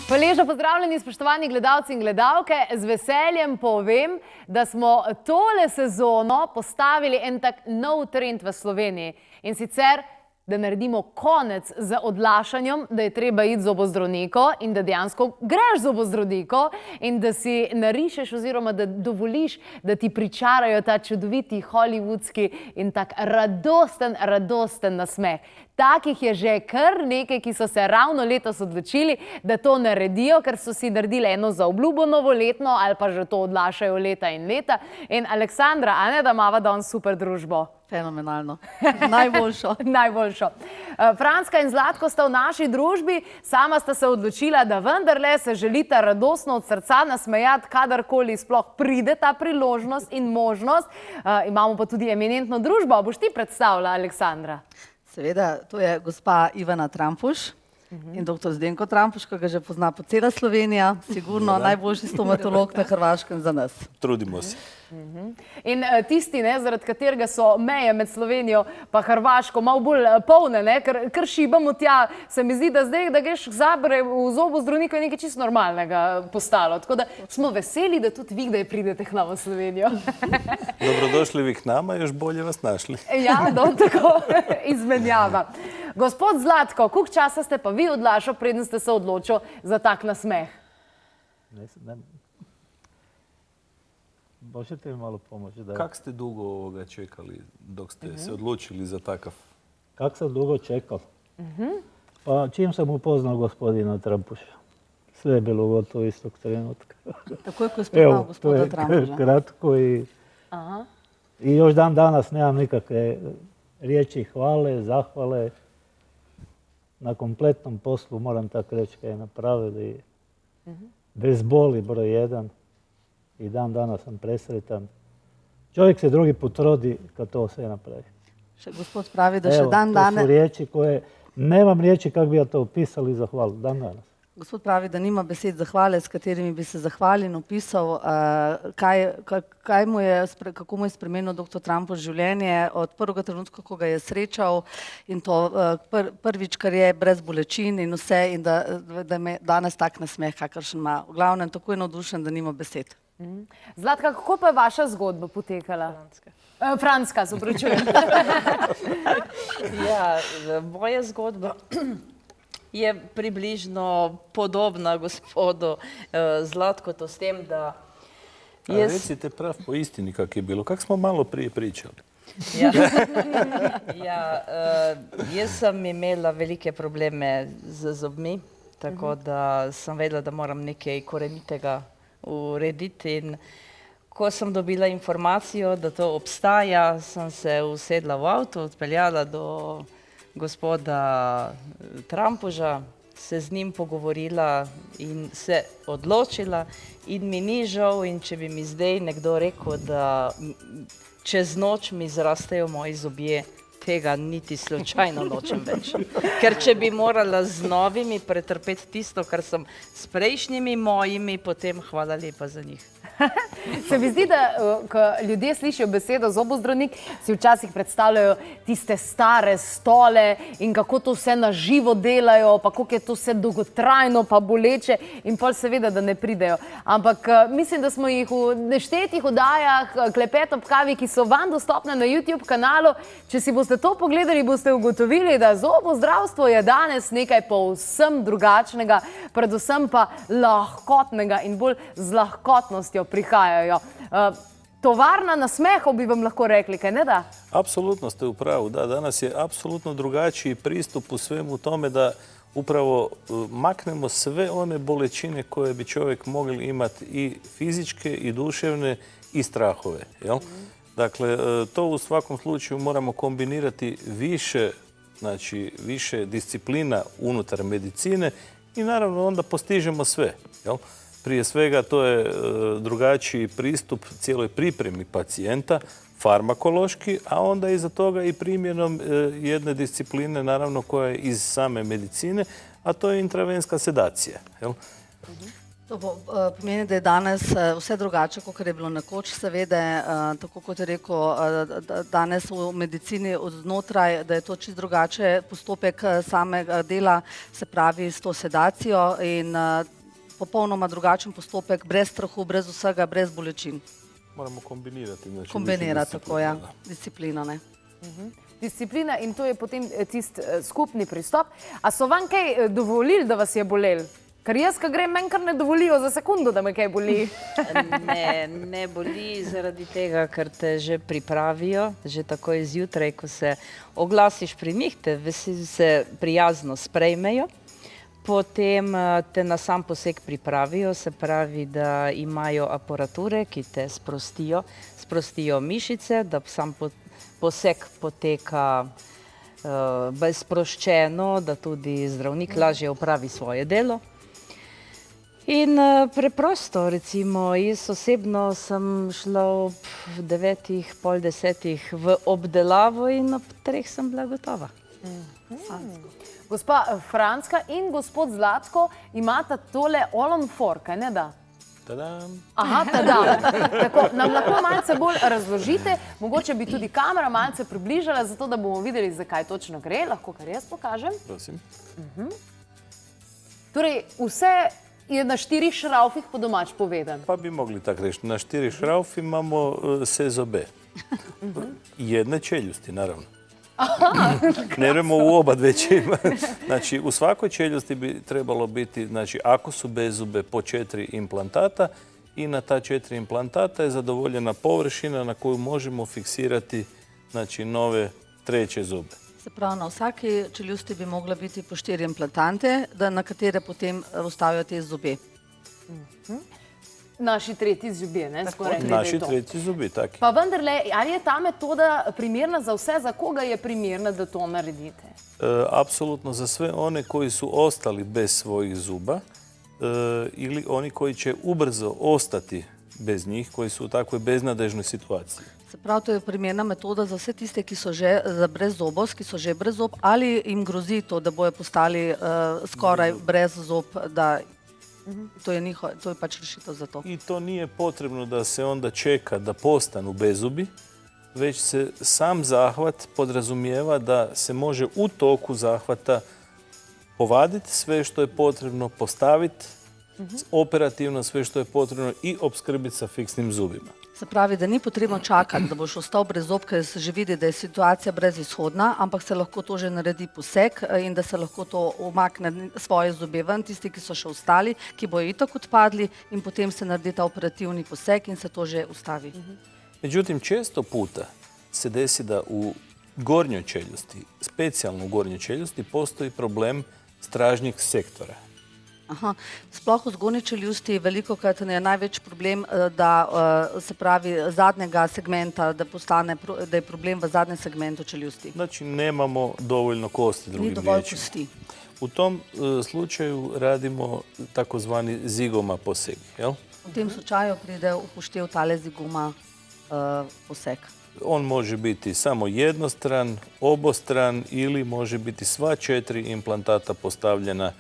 Lepo pozdravljeni, spoštovani gledalci in gledalke. Z veseljem povem, da smo tole sezono postavili en tak nov trend v Sloveniji. In sicer, da naredimo konec z odlašanjem, da je treba iti zobozdravniku in da dejansko greš zobozdravniku in da si narišeš oziroma da dovoliš, da ti pričarajo ta čudoviti hollywoodski in tak radosten nasmeh. Takih je že kar nekaj, ki so se ravno letos odločili, da to naredijo, ker so si naredili eno zaobljubo novoletno ali pa že to odlašajo leta in leta. In Aleksandra, a ne, da imava danes super družbo? Fenomenalno. Najboljšo. Najboljšo. Franska in Zlatko sta v naši družbi, sama sta se odločila, da vendarle se želita radostno od srca nasmejati, kadarkoli sploh pride ta priložnost in možnost. Imamo pa tudi eminentno družbo. Boš ti predstavila, Aleksandra? Seveda, to je gospa Ivana Trampuš in dr. Zdenko Trampuš, ki ga že pozna po cela Slovenija, sigurno najboljši stomatolog na Hrvaškem za nas. Trudimo se. In tisti, zaradi katerega so meje med Slovenijo pa Hrvaško malo bolj polne, ker šibamo tja, se mi zdi, da zdaj, da greš zabre v zobozdravnika, je nekaj čisto normalnega postalo. Tako da smo veseli, da tudi vi, da pridete k nam v Slovenijo. Dobrodošli vi k nama, još bolje vas našli. Ja, tako izmenjava. Gospod Zlatko, koliko časa ste pa vi odlašali, preden ste se odločili za tak nasmeh? Možete mi malo pomoći? Kak ste dugo ovoga čekali dok ste se odlučili za takav? Kak sam dugo čekal? Pa čim sam upoznao gospodina Trampuša. Sve je bilo gotovo istog trenutka. Tako je ko je spoznao gospoda Trampuša. Evo, to je kratko i još dan danas nemam nikakve riječi hvale, zahvale. Na kompletnom poslu, moram tako reći, kaj je napravili. Bez boli broj 1. I dan danas sam presretan. Čovjek se drugi put rodi kad to sve napravi. Gospod pravi da še dan danas... Evo, to su riječi koje... Nemam riječi kako bi ja to opisali i zahvalili. Dan danas. Gospod pravi, da nima besed zahvale, s katerimi bi se zahvalil in opisal, kako mu je spremenil dr. Trampuš življenje od prvega trenutka, ko ga je srečal in to prvič, kar je brez bolečin in vse in da me danes tak nasmeh, kakršen ima. V glavnem, tako je navdušen, da nima besed. Zlatka, kako pa je vaša zgodba potekala? Franska, se opravičujem. Ja, moja zgodba je približno podobna gospodu Zlatkotu s tem, da... Recite prav po istini kak je bilo. Kak smo malo prije pričali? Ja, jaz sem imela velike probleme z zobmi, tako da sem vedela, da moram nekaj korenitega urediti. In ko sem dobila informacijo, da to obstaja, sem se usedla v avto, odpeljala do gospoda Trampuža, se z njim pogovorila in se odločila in mi ni žal, in če bi mi zdaj nekdo rekel, da čez noč mi zrastejo moji zobje, tega niti slučajno nočem več. Ker če bi morala z novimi pretrpeti tisto, kar sem s prejšnjimi mojimi, potem hvala lepa za njih. Se mi zdi, da ko ljudje slišijo besedo zobozdravnik, si včasih predstavljajo tiste stare stole in kako to vse na živo delajo, pa koliko je to vse dolgotrajno pa boleče in pol seveda, da ne pridejo. Ampak mislim, da smo jih v neštetih oddajah Klepet ob kavi, ki so vam dostopne na YouTube kanalu. Če si boste to pogledali, boste ugotovili, da zobozdravstvo je danes nekaj povsem drugačnega, predvsem pa lahkotnega in bolj z lahkotnostjo prihajajo. Tovarna nasmehov bi vam lahko rekli, kaj ne da? Apsolutno ste u pravu, da. Danas je apsolutno drugačiji pristup u svemu tome da upravo maknemo sve one bolečine koje bi čovjek mogli imati i fizičke i duševne i strahove. Dakle, to u svakom slučaju moramo kombinirati više disciplina unutar medicine i naravno onda postižemo sve. Prije svega to je drugačiji pristup cijeloj pripremi pacijenta, farmakološki, a onda iza toga i primjenom jedne discipline, naravno, koja je iz same medicine, a to je intravenska sedacija. To pomeni, da je danes vse drugače, kot je bilo nekoč, seveda, tako kot je rekel, danes v medicini od znotraj, da je to čisto drugače postopek samega dela, se pravi s to sedacijo in popolnoma drugačen postopek, brez strahu, brez vsega, brez bolečin. Moramo kombinirati. Znači, Kombinirati, tako ja, disciplino, ne. Disciplina in to je potem tisti skupni pristop. A so vam kaj dovolili, da vas je bolel? Ker jaz, ko grem, meni kar ne dovolijo za sekundo, da me kaj boli. Ne boli zaradi tega, ker te že pripravijo, že takoj zjutraj, ko se oglasiš pri njih, te se prijazno sprejmejo, potem te na sam poseg pripravijo, se pravi, da imajo aparature, ki te sprostijo mišice, da sam poseg poteka sproščeno, da tudi zdravnik lažje opravi svoje delo. In preprosto, recimo, jaz osebno sem šla ob 9, pol 10 v obdelavo in ob 3 sem bila gotova. Gospa Franska in gospod Zlatko imata tole All-on-4, kaj ne da? Tadam! Aha, tadam. Tako, nam lahko malce bolj razložite, mogoče bi tudi kamera malce približala, zato da bomo videli, zakaj točno gre, lahko kar jaz pokažem. Prosim. Torej, vse je na 4 šraufih po domač povedan. Pa bi mogli tako reći. Na 4 šraufi imamo sve zobe. Jedne čeljusti, naravno. Ne vemo u oba dve će imati. Znači, u svakoj čeljusti bi trebalo biti, znači, ako su bez zube, po 4 implantata i na ta 4 implantata je zadovoljena površina na koju možemo fiksirati, znači, nove treće zube. Se pravi, na vsaki čeljusti bi mogla biti po 4 implantante, na katere potem vstavijo te zobe. Naši tretji zubje, ne? Skoraj glede Naši to. tretji zubi, taki. Pa vendarle, ali je ta metoda primerna za vse, za koga je primerna, da to naredite? Apsolutno za sve one koji su ostali bez svojih zuba ili oni koji će ubrzo ostati bez njih, koji su u takvoj beznadežnoj situaciji. Se pravi, to je primerna metoda za vse tiste, ki so že brez zobost, ki so že brez zob, ali jim grozi to, da bojo postali skoraj brez zob, da to je pač rešitev za to. I to nije potrebno da se onda čeka da postanu bezubi, već se sam zahvat podrazumijeva da se može u toku zahvata povaditi sve što je potrebno, postaviti operativno sve što je potrebno i opskrbiti sa fiksnim zubima. Se pravi, da ni potrebno čakati, da boš ostal brez zob, ker se že vidi, da je situacija brezizhodna, ampak se lahko to že naredi poseg in da se lahko to umakne svoje zobe ven, tisti, ki so še ostali, ki bojo itak odpadli in potem se naredi ta operativni poseg in se to že ustavi. Međutim, često puta se desi da u gornjoj čeljusti, specijalno u gornjoj čeljusti, postoji problem stražnjeg sektora. Aha. Sploh v zgornji čeljusti je velikokrat največ problem, da se pravi zadnjega segmenta, da je problem v zadnjem segmentu čeljusti. Znači, nemamo dovoljno kosti, drugim Ni dovolj riječima. kosti. U tom slučaju radimo takozvani zigoma poseg, jel? V tem slučaju pride upoštev tale zigoma poseg. On može biti samo jednostran, obostran ili može biti sva 4 implantata postavljena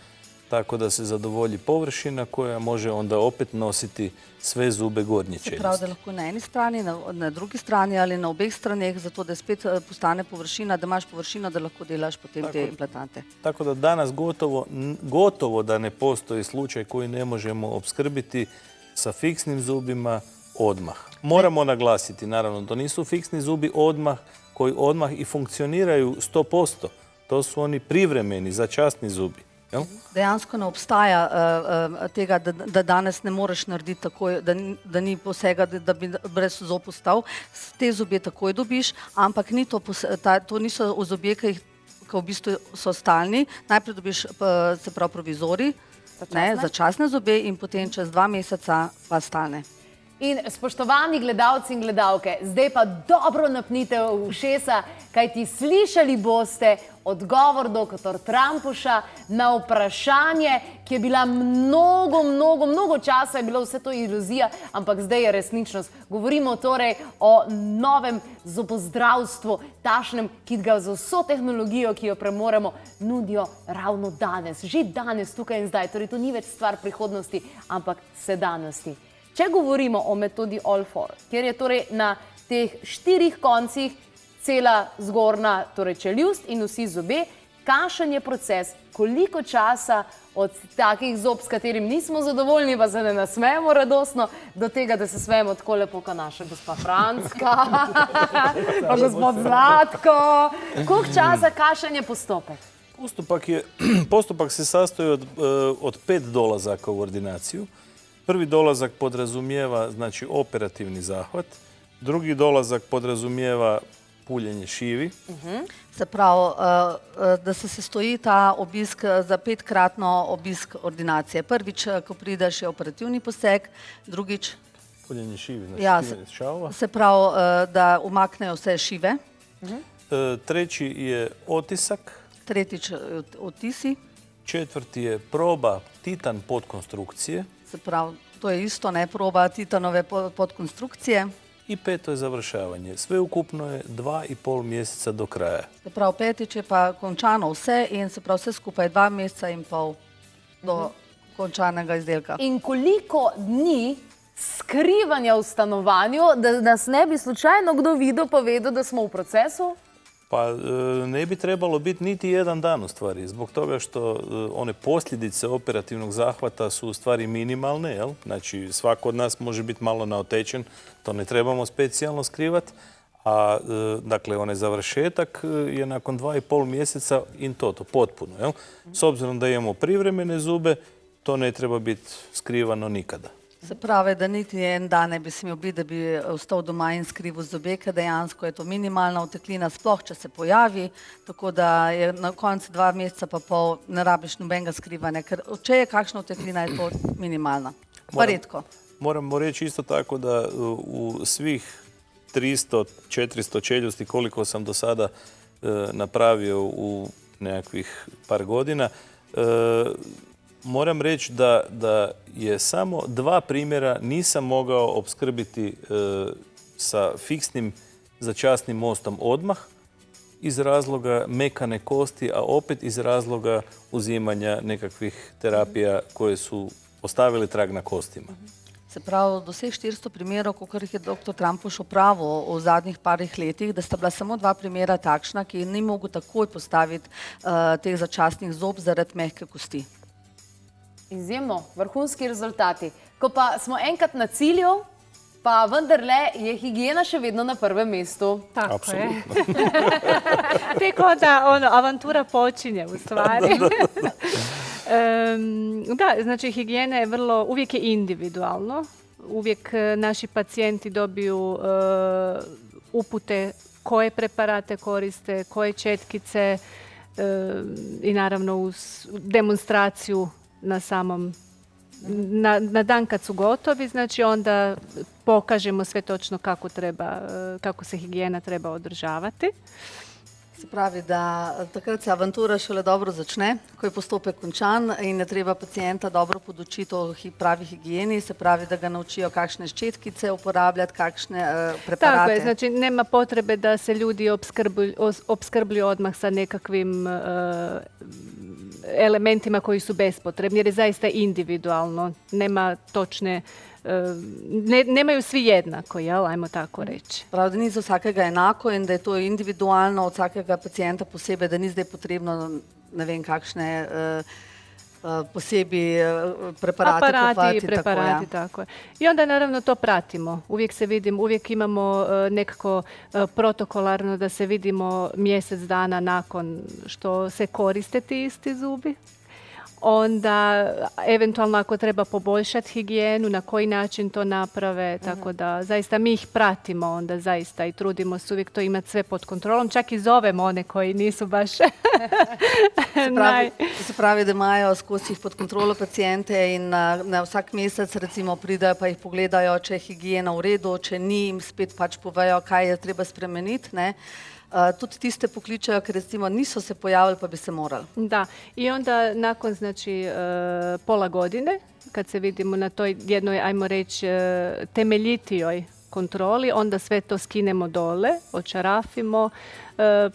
tako da se zadovolji površina koja može onda opet nositi sve zube gornje čeljusti. Se pravi, da lahko na eni strani, na drugi strani ali na obeh straneh, zato da spet postane površina, da imaš površino, da lahko delaš potem te implantante. Tako da danas gotovo da ne postoji slučaj koji ne možemo opskrbiti sa fiksnim zubima odmah. Moramo naglasiti, naravno, to nisu fiksni zubi odmah koji odmah i funkcioniraju 100%. To su oni privremeni, začasni zubi. Dejansko ne obstaja tega, da danes ne moreš narediti takoj, da ni posega, da bi brez zob ostal. Te zobje takoj dobiš, ampak to niso zobje, ki v bistvu so stalni. Najprej dobiš, se pravi, provizori, začasne zobje in potem čez 2 meseca pa stalne. In spoštovani gledalci in gledalke, zdaj pa dobro napnite ušesa, kajti slišali boste odgovor dr. Trampuša na vprašanje, ki je bila mnogo časa, je bilo vse to iluzija, ampak zdaj je resničnost. Govorimo torej o novem zobozdravstvu, tašnem, ki ga z vso tehnologijo, ki jo premoremo, nudijo ravno danes, že danes, tukaj in zdaj. Torej, to ni več stvar prihodnosti, ampak sedanjosti. Če govorimo o metodi All4, kjer je torej na teh 4 koncih cela zgornja, torej čeljust in vsi zobe, kakšen je proces, koliko časa od takih zob, s katerim nismo zadovoljni, pa se ne nasmejemo radostno, do tega, da se smejemo tako lepo, kot naša gospa Franska, pa gospod Zlatko. Koliko časa, kakšen je postopek? Postupak se sastoji od 5 dolazaka u ordinaciju. Prvi dolazak podrazumijeva, znači, operativni zahvat. Drugi dolazak podrazumijeva puljenje šivi. Se pravi, da se sestoji ta obisk za 5-kratno obisk ordinacije. Prvič, ko prideš, je operativni poseg, drugič... Puljenje šivi, znači skidanje šavova. Se pravi, da umaknejo vse šive. Treći je otisak. Tretjič, otisi. Četvrti je proba titan podkonstrukcije. Se pravi, to je isto, ne, proba titanove podkonstrukcije. I peto je završavanje. Sveukupno je 2,5 mjeseca do kraja. Se pravi, petič je pa končano vse in se pravi vse skupaj 2,5 meseca do končanega izdelka. In koliko dni skrivanja v stanovanju, da nas ne bi slučajno kdo videl pa vedel, da smo v procesu? Pa ne bi trebalo biti niti jedan dan u stvari, zbog toga što one posljedice operativnog zahvata su u stvari minimalne, jel? Znači svako od nas može biti malo naotečen, to ne trebamo specijalno skrivati, a dakle onaj završetak je nakon 2,5 mjeseca in toto, potpuno, jel? S obzirom da imamo privremene zube, to ne treba biti skrivano nikada. Se pravi, da niti en dan ne bi smel biti, da bi ostal doma in skrival zobe, ker dejansko je to minimalna oteklina, sploh če se pojavi, tako da je na koncu 2 meseca pa pol ne rabiš nobenega skrivanja, ker če je kakšna oteklina, je to minimalna. Pa redko. Moramo reći isto tako da u svih 300-400 čeljusti koliko sam do sada napravio u nekakvih par godina, moram reći da je samo 2 primjera nisam mogao opskrbiti sa fiksnim začasnim mostom odmah iz razloga mekane kosti, a opet iz razloga uzimanja nekakvih terapija koje su ostavili trag na kostima. Se pravi, do vseh 400 primerov, kolikor jih je dr. Trampuš opravil v zadnjih parih letih, da sta bila samo 2 primera takšna, ki ni mogel takoj postaviti teh začasnih zob zaradi mehke kosti. Izjemno, vrhunski rezultati. Ko pa smo enkrat na cilju, pa vendarle je higiena še vedno na prvem mestu. Tako je. Tako da avantura počinje u stvari. Da, znači higijena je uvijek je individualno. Uvijek naši pacijenti dobiju upute koje preparate koriste, koje četkice i naravno uz demonstraciju na dan kad su gotovi, znači onda pokažemo sve točno kako se higijena treba održavati. Se pravi, da takrat se avantura šele dobro začne, ko je postopek končan in je treba pacijenta dobro podučiti o pravi higijeni, se pravi, da ga naučijo kakšne ščetkice uporabljati, kakšne preparate. Tako je, znači nema potrebe da se ljudi opskrbljuju odmah sa nekakvim elementima koji su bespotrebni, jer je zaista individualno, nema točne, nemaju svi jednako, jel, ajmo tako reći. Prav, da ni za vsakega enako in da je to individualno od vsakega pacijenta posebej, da ni zdaj potrebno ne vem kakšne posebej preparate kupovati. Preparati, tako je. I onda naravno to pratimo. Uvijek se vidimo, uvijek imamo nekako protokolarno da se vidimo mjesec dana nakon što se koriste ti isti zubi. Onda eventualno ako treba poboljšati higijenu, na koji način to naprave, tako da zaista mi ih pratimo onda zaista i trudimo se uvijek to imati sve pod kontrolom, čak i zovemo one koji nisu baš Se pravi, da imajo skozi jih pod kontrolo pacijente in na vsak mesec recimo pridajo pa jih pogledajo, če je higijena v redu, če ni, jim spet pač povejo, kaj je treba spremeniti, ne. tudi tiste pokličajo, ker recimo niso se pojavili, pa bi se morali. Da, i onda nakon znači pola godine, kad se vidimo na toj jednoj, ajmo reći, temeljitijoj kontroli, onda sve to skinemo dole, očarafimo.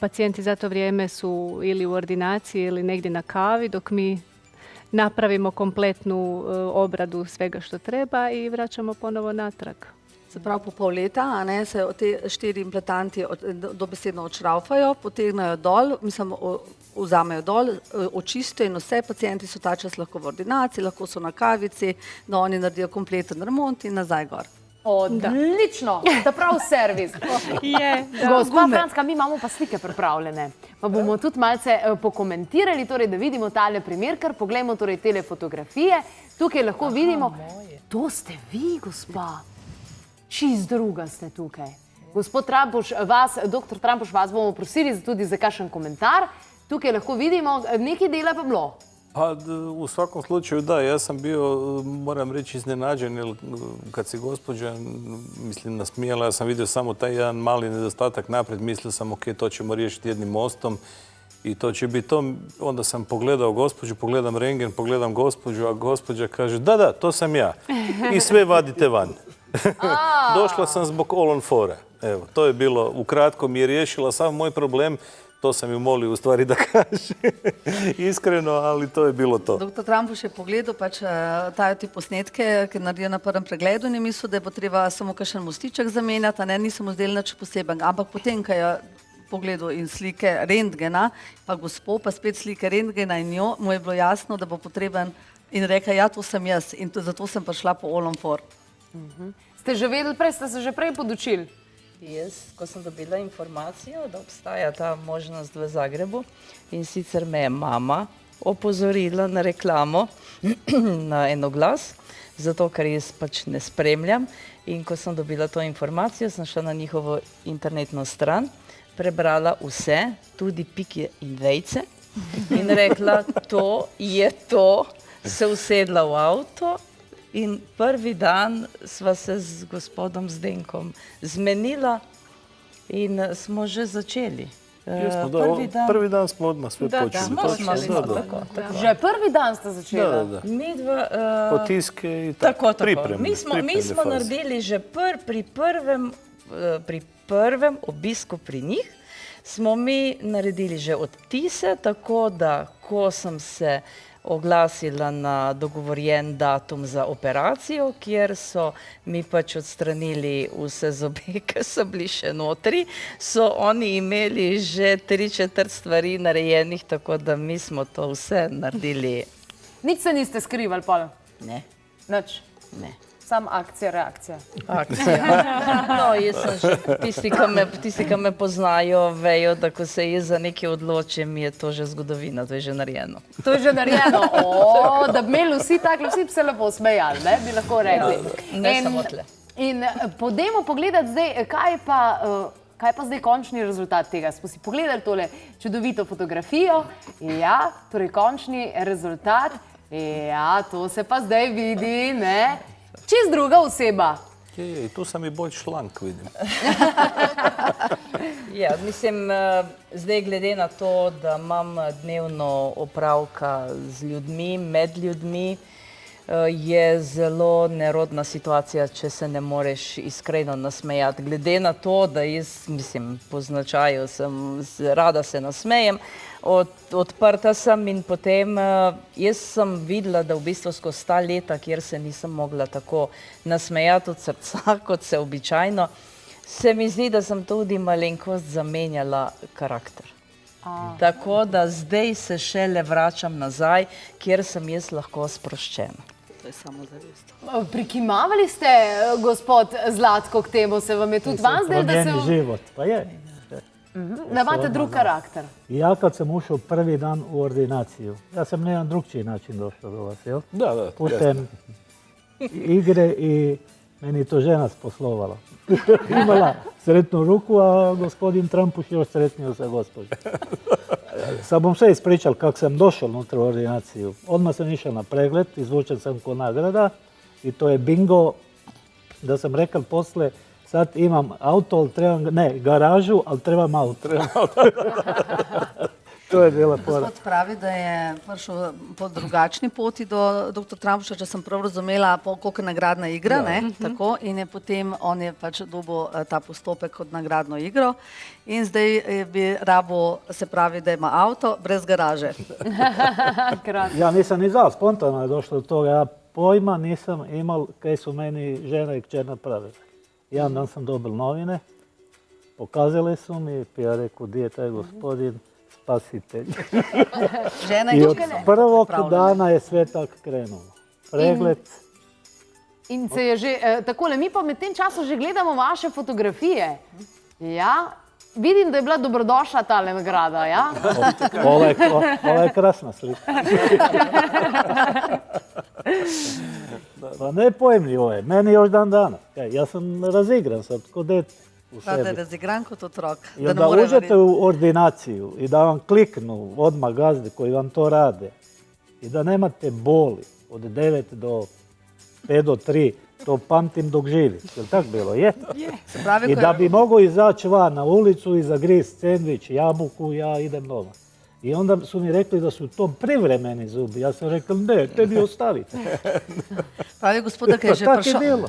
Pacijenti za to vrijeme su ili u ordinaciji ili negdje na kavi, dok mi napravimo kompletnu obradu svega što treba i vraćamo ponovo natrag. Se pravi, po pol leta se te 4 implantanti dobesedno odšraufajo, potegnajo dol, mislim, vzamejo dol, očistijo in vse pacijenti so ta čas lahko v ordinaciji, lahko so na kavici, da oni naredijo kompleten remont in nazaj gor. Odlično, da prav servis. Gospa Franska, mi imamo pa slike pripravljene. Pa bomo tudi malce pokomentirali, torej, da vidimo tale primer, ker poglejmo torej tele fotografije. Tukaj lahko vidimo, to ste vi, gospa. Čist druga ste tukaj. Gospod Trampuš, doktor Trampuš, vas bomo prosili tudi za kakšen komentar. Tukaj lahko vidimo, nekaj dela pa bilo. Pa u svakom slučaju da, ja sam bio, moram reći, iznenađen, jer kad se gospođa, mislim, nasmijala, ja sam vidio samo taj jedan mali nedostatak naprijed, mislio sam, ok, to ćemo riješiti jednim mostom i to će biti to. Onda sam pogledao gospođu, pogledam rentgen, pogledam gospođu, a gospođa kaže, da, to sam ja. I sve vadite van. Došla sam zbog All-on-4. Evo, to je bilo, ukratko mi je riješila sam moj problem. To sam ju molio u stvari da kaže. Iskreno, ali to je bilo to. Doktor Trampuš je pogledal pač te posnetke, ki naredijo na prvem pregledu in je mislil, da bo treba samo kakšen mostiček zamenjati, nisem mu zdel nič poseben. Ampak potem, ko je pogledal in slike rentgena, pa gospod, pa spet slike rentgena in njo, mu je bilo jasno, da bo potreben in rekel, ja, to sem jaz in zato sem prišla po All-on-4. Ste že vedeli prej, ste se že prej podučili? Jaz, ko sem dobila informacijo, da obstaja ta možnost v Zagrebu in sicer me je mama opozorila na reklamo na Enoglas, zato ker jaz pač ne spremljam in ko sem dobila to informacijo, sem šla na njihovo internetno stran, prebrala vse, tudi pike in vejce in rekla, to je to, se usedla v avto. In prvi dan sva se z gospodom Zdenkom zmenila in smo že začeli. Prvi dan smo odmah sve počeli. Že prvi dan ste začeli? Mi dva... Potiske i tako. Mi smo naredili že pri prvem obisku pri njih, smo mi naredili že odtise, tako da ko sem se oglasila na dogovorjen datum za operacijo, kjer so mi pač odstranili vse zobe, ki so bili še notri, so oni imeli že 3/4 stvari narejenih, tako da mi smo to vse naredili. Nič se niste skrivali, Pol? Ne. Nič? Ne. Sam akcija, reakcija. Akcija. No, jaz sem že, tisti, ki me poznajo, vejo, da ko se jaz za nekaj odločim, je to že zgodovina, to je že narejeno. To je že narejeno. Da bi imeli vsi takle, vsi bi se lepo smejali, ne? Bi lahko rekli. Ne samo tle. In podajmo pogledati zdaj, kaj pa zdaj končni rezultat tega? Smo si pogledali tole čudovito fotografijo. Ja, torej končni rezultat. Ja, to se pa zdaj vidi, ne? Čist druga oseba. I tu sam i bolj šlank, vidim. Ja, mislim, zdaj glede na to, da imam dnevno opravka z ljudmi, med ljudmi, je zelo nerodna situacija, če se ne moreš iskreno nasmejati. Glede na to, da jaz, mislim, po značaju rada se nasmejem, odprta sem in potem jaz sem videla, da v bistvu skozi ta leta, kjer se nisem mogla tako nasmejati od srca, kot se običajno, se mi zdi, da sem tudi malenkost zamenjala karakter. Tako da zdaj se šele vračam nazaj, kjer sem jaz lahko sproščena. To je samozavest. Prikimavali ste, gospod Zlatko, k temu, se vam je tudi van zdaj, da se... Promijeni život, pa je. Da imate drug karakter. Ja kad sam ušao prvi dan u ordinaciju, ja sam na jedan drugčiji način došao do vas, jel? Da. Putem igre i meni to žena sposlovala. Imala sretnu ruku, a gospodin Trampuš još sretnio sa gospođom. Sad bom sve ispričal kako sam došao unutra u ordinaciju. Odmah sam išao na pregled, izvučen sam ko nagrada i to je bingo, da sam rekao posle sad imam auto, ali trebam, ne, garažu, ali trebam auto. To je bila pora. Gospod pravi, da je prišel po drugačni poti do dr. Trampuša, če sem prav razumela, koliko je nagradna igra, ne, tako, in je potem, on je pač dobil ta postopek kot nagradno igro in zdaj bi rabo, se pravi, da ima avto brez garaže. Ja nisam ni znao, spontano je došlo do toga, ja pojma nisam imao kaj su meni žena i kćer napravili. Jedan dan sam dobil novine, pokazali su mi, ja rekao, gdje je taj gospodin, spasitelj. Žena I je od prvog dana je sve tako krenulo. Pregled. In se je že, takole, mi pa med tem času že gledamo vaše fotografije. Ja, vidim, da je bila dobrodošla tale nagrada, ja? Ova je krasna slika. Pa nepojmljivo je, meni još dan dana. Ja sam razigran sad, ko dete u Pa da je sebi. razigran kot otrok. I onda uđete u ordinaciju i da vam kliknu odmah gazde koji vam to rade i da nemate boli od 9 do 5 do 3, to pamtim dok živim. Je li tako bilo? Je. I da bi mogao izaći van na ulicu i zagriz sendvič, jabuku, ja idem doma. I onda su mi rekli da su to privremeni zubi. Ja sam rekao, ne, tebi ostavite. Pravi gospoda, ko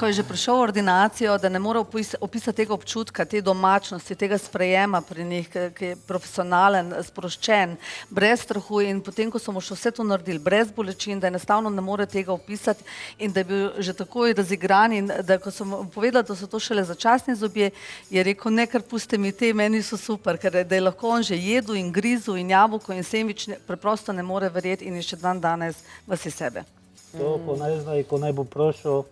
je že prišel v ordinacijo, da ne mora opisati tega občutka, te domačnosti, tega sprejema pri njih, ki je profesionalen, sproščen, brez strahu in potem, ko so mu še vse to naredili, brez bolečin, da enostavno ne more tega opisati in da je bil že takoj razigran in da, ko sem mu povedala, da so to šele začasni zobje, je rekel, ne, kar puste mi te, meni so super, ker da je lahko on že jedu in grizu in jabolko in sendvič preprosto ne more verjeti in je še dan danes vasi sebe. To ko ne zna i ko ne bu prošao,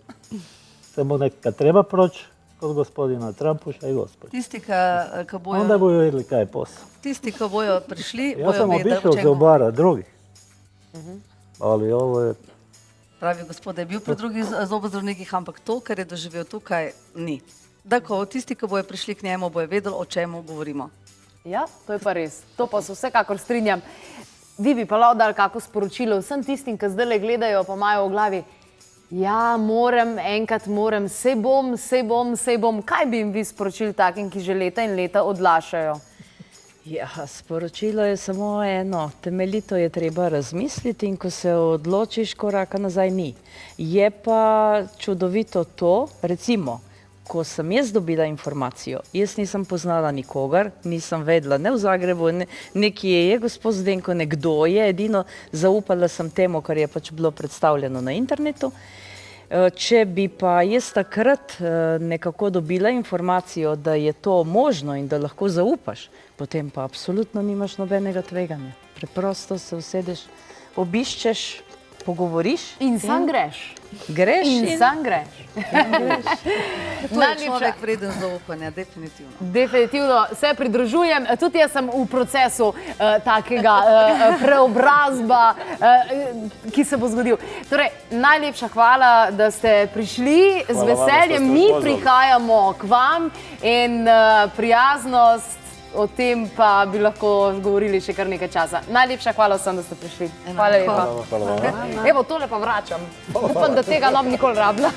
samo kad treba proći kod gospodina Trampuša i gospodina. Tisti, ki bojo... Onda bojo vidjeli kaj je posao. Tisti, ki bojo prišli, Ja bojo sam vedeli, obišao zobara drugih, ali ovo je... Pravi gospod, da je bil pri drugih zobozdravnikih, ampak to, kar je doživel tukaj, ni. Da, ko tisti, ki bojo prišli k njemu, bojo vedeli, o čemu govorimo. Ja, to je pa res. To pa se vsekakor strinjam. Vi bi pa lahko dali kako sporočilo vsem tistim, ki zdaj gledajo, pa imajo v glavi, ja, moram, enkrat moram, sej bom. Kaj bi jim vi sporočili takim, ki že leta in leta odlašajo? Ja, sporočilo je samo eno. Temeljito je treba razmisliti in ko se odločiš, koraka nazaj ni. Je pa čudovito to, recimo, ko sem jaz dobila informacijo, jaz nisem poznala nikogar, nisem vedela ne v Zagrebu, nekje je gospod Zdenko, nekdo je, edino zaupala sem temu, kar je pač bilo predstavljeno na internetu. Če bi pa jaz takrat nekako dobila informacijo, da je to možno in da lahko zaupaš, potem pa absolutno nimaš nobenega tveganja. Preprosto se usedeš, obiščeš, pogovoriš. In sam greš. Greš in sam greš. To je človek vreden zaupanja, definitivno. Definitivno se pridružujem. Tudi jaz sem v procesu takega preobrazba, ki se bo zgodil. Torej, najlepša hvala, da ste prišli. Z veseljem mi prihajamo k vam in prijaznost o tem pa bi lahko govorili še kar nekaj časa. Najlepša hvala vsem, da ste prišli. Hvala lepa. Evo, tole pa vračam. Upam, da tega ne bom nikoli rabila.